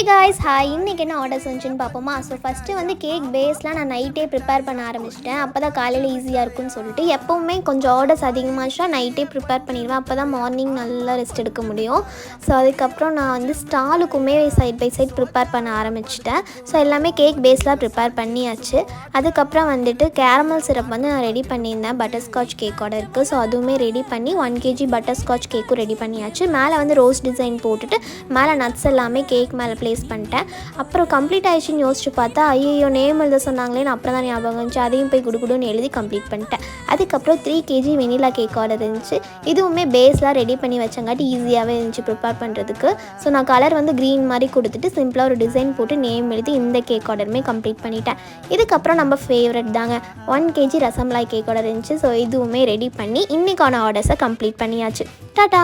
Guys hi, இன்றைக்கி என்ன orders வந்துச்சுன்னு பார்ப்போமா. ஸோ ஃபஸ்ட்டு வந்து கேக் பேஸ்லாம் நான் நைட்டே ப்ரிப்பேர் பண்ண ஆரம்பிச்சிட்டேன். அப்போ தான் காலையில் ஈஸியாக இருக்கும்னு சொல்லிட்டு எப்போவுமே கொஞ்சம் ஆர்டர்ஸ் அதிகமாகிடுச்சுன்னா நைட்டே ப்ரிப்பேர் பண்ணிடுவேன். அப்போ தான் மார்னிங் நல்லா ரெஸ்ட் எடுக்க முடியும். ஸோ அதுக்கப்புறம் நான் வந்து ஸ்டாலுக்குமே சைட் பை சைட் ப்ரிப்பேர் பண்ண ஆரம்பிச்சிட்டேன். ஸோ எல்லாமே கேக் பேஸ்லாம் ப்ரிப்பேர் பண்ணியாச்சு. அதுக்கப்புறம் வந்துட்டு கேரமல் சிரப் வந்து நான் ரெடி பண்ணியிருந்தேன். பட்டர்ஸ்காட்ச் கேக்கோட இருக்குது. ஸோ அதுவுமே ரெடி பண்ணி 1 kg பட்டர்ஸ்காட்ச் கேக்கும் ரெடி பண்ணியாச்சு. மேலே வந்து ரோஸ் டிசைன் போட்டுட்டு மேலே நட்ஸ் எல்லாமே கேக் மேலே ப்ளேஸ் பண்ணிட்டேன். அப்புறம் கம்ப்ளீட் ஆயிடுச்சுன்னு யோசிச்சு பார்த்தா ஐயோ நேம் எழுத சொன்னாங்களேன்னு அப்புறம் தான் ஞாபகம் இருந்துச்சு. அதையும் போய் குடுகுடுன்னு எழுதி கம்ப்ளீட் பண்ணிட்டேன். அதுக்கப்புறம் 3 kg வெனிலா கேக் ஆர்டர் இருந்துச்சு. இதுவுமே பேஸ்லாம் ரெடி பண்ணி வச்சங்காட்டி ஈஸியாகவே இருந்துச்சு ப்ரிப்பேர் பண்ணுறதுக்கு. ஸோ நான் கலர் வந்து க்ரீன் மாதிரி கொடுத்துட்டு சிம்பிளாக ஒரு டிசைன் போட்டு நேம் எழுதி இந்த கேக் ஆர்டருமே கம்ப்ளீட் பண்ணிட்டேன். இதுக்கப்புறம் நம்ம ஃபேவரட் தாங்க 1 kg ரசமலாய் கேக் ஆர்டர் இருந்துச்சு. ஸோ இதுவுமே ரெடி பண்ணி இன்றைக்கான ஆர்டர்ஸை கம்ப்ளீட் பண்ணியாச்சு. டாடா.